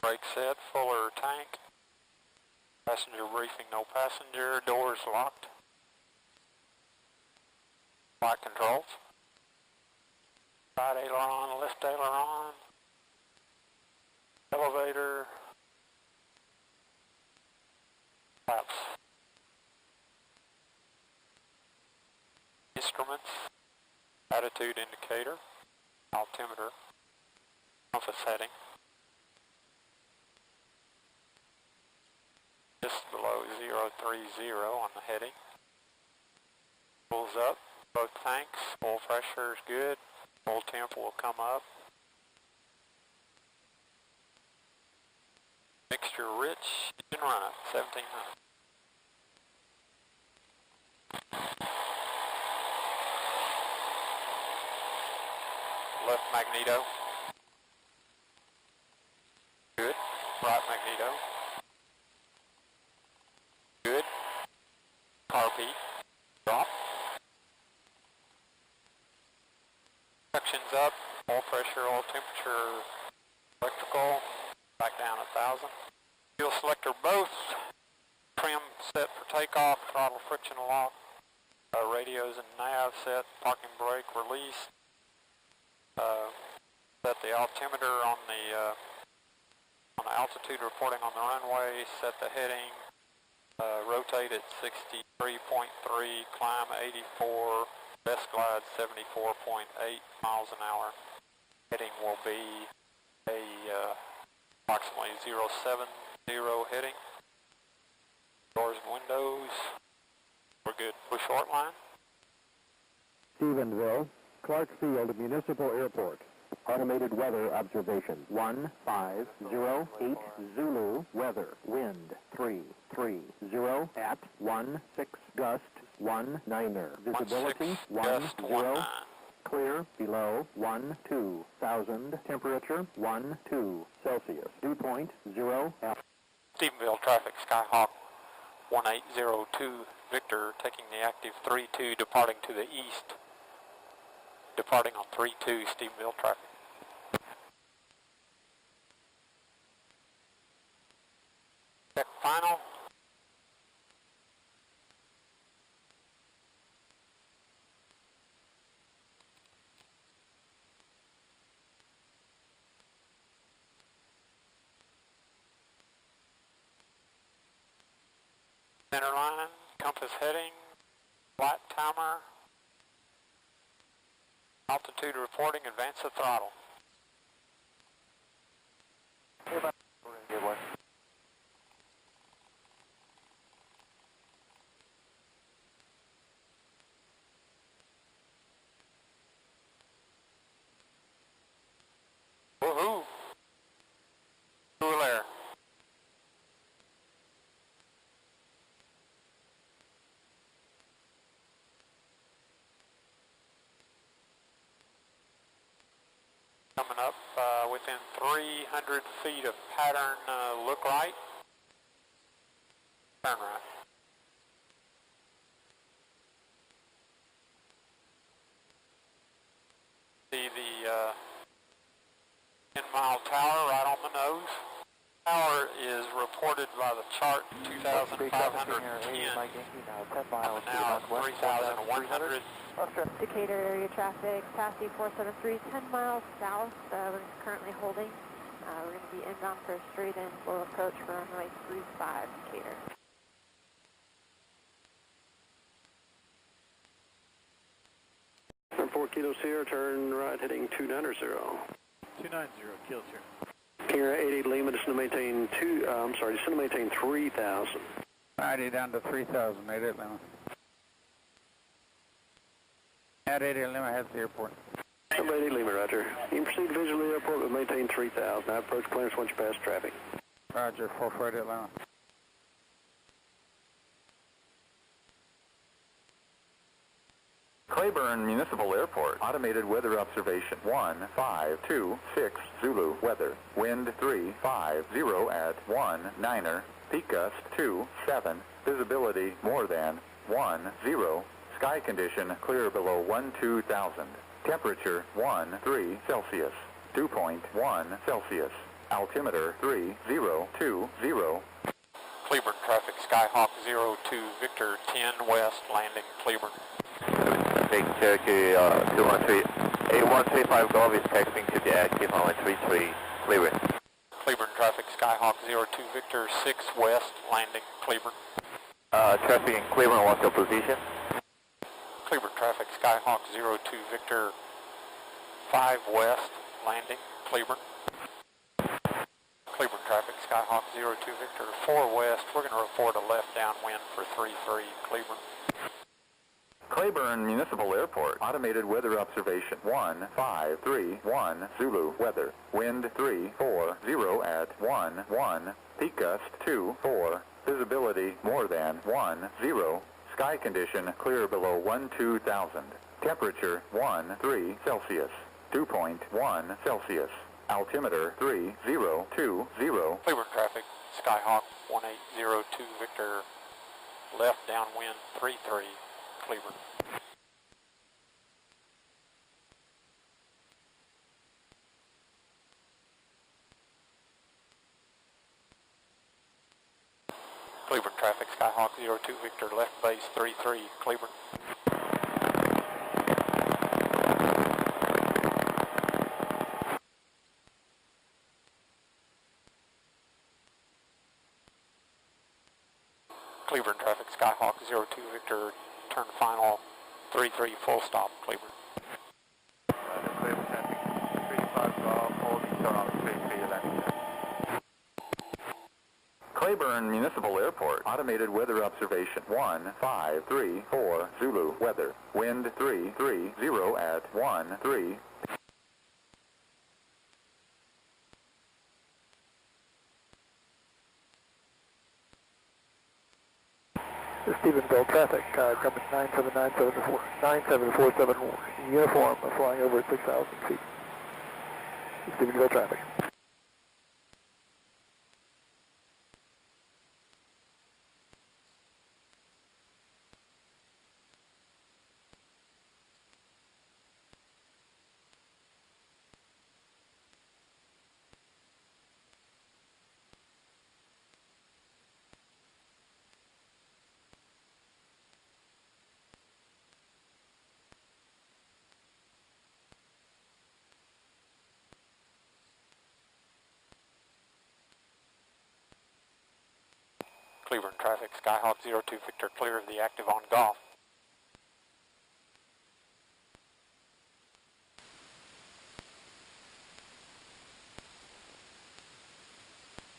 Brake set, fuller tank. Passenger briefing, no passenger. Doors locked. Flight controls. Right aileron, left aileron. Elevator. Flaps. Instruments. Attitude indicator. Altimeter. Compass heading. Just below 030 on the heading. Pulls up both tanks. Fuel pressure is good. Fuel temp will come up. Mixture rich. Engine running. 1700. Left magneto. Good. Right magneto. Good. Carb heat. Drop. Suction's up. Oil pressure, oil temperature, electrical. Back down 1,000. Fuel selector both. Trim set for takeoff. Throttle friction lock. Radios and nav set. Parking brake release. Set the altimeter on the altitude reporting on the runway. Set the heading. Rotate at 63.3, climb 84, best glide 74.8 miles an hour. Heading will be a approximately 070 heading. Doors and windows, we're good. We're short line. Stephenville, Clark Field Municipal Airport. Automated weather observation. 1508 Zulu. Weather. Wind 330 at 16 gust 19er. Visibility 10. Clear below 12,000. Temperature 12 Celsius. Dew point 0. Stephenville traffic, Skyhawk 1802 Victor taking the active 32 departing to the east. Departing on 32 Stephenville traffic. Check final. Center line, compass heading, flight timer. Altitude reporting, advance the throttle. Good one. Woohoo! Cool air. Coming up within 300 feet of pattern, look right, turn right. See the 10-mile tower right on the nose. Tower is reported by the chart 2,510. Now 3,100. Decatur area traffic, Passy 473, 10 miles south. We're currently holding. We're going to be inbound for a straight in full approach for runway 35 Decatur. From 4 Kilo Sierra, turn right heading 290. 290, Kilo Sierra. Kira 88 Lima, descend to maintain 3,000. 90 down to 3,000, 88 Lima. At 88 Lima heads to the airport. Number 88 Lima, roger. You can proceed visually to the airport, but maintain 3,000. I approach clearance once you pass traffic. Roger, 448 Lima. Cleburne Municipal Airport. Automated weather observation. 1526 Zulu. Weather. Wind 350 at 19er. Peak gust 27. Visibility more than 10. Sky condition clear below 12,000. Temperature 13 Celsius. Dew point 1 Celsius. altimeter 3020. Cleburne traffic, Skyhawk 02 Victor 10 West, landing Cleburne. Take Cherokee 213, 8135 Golf is texting to the active on 33 Cleburne. Cleburne traffic, Skyhawk 02 Victor 6 West, landing Cleburne. Traffic in Cleburne, what's your position? Cleburne traffic, Skyhawk 02 Victor 5 West, landing Cleburne. Cleburne traffic, Skyhawk 02 Victor 4 West. We're going to report a left downwind for 33 Cleburne. Cleburne Municipal Airport, automated weather observation 1531 Zulu, weather, wind 340 at 11, peak gust 24, visibility more than 10, sky condition clear below 12,000, temperature 13 Celsius, 2.1 Celsius, altimeter 3020. Cleburne traffic, Skyhawk 1802 Victor left downwind 33 Cleburne. Cleburne traffic, Skyhawk 02 Victor left base 33 Cleburne. Cleburne traffic, Skyhawk 02 Victor, turn final 33 full stop Cleburne. Cleburne traffic 35 Golf, holding turn on 33 landing. Cleburne Municipal Airport, automated weather observation 1534 Zulu, weather, wind 330 at 13. Stephenville traffic, coming 9747 uniform, flying over 6,000 feet. Stephenville traffic. Cleburne traffic, Skyhawk 02 Victor clear of the active on Golf.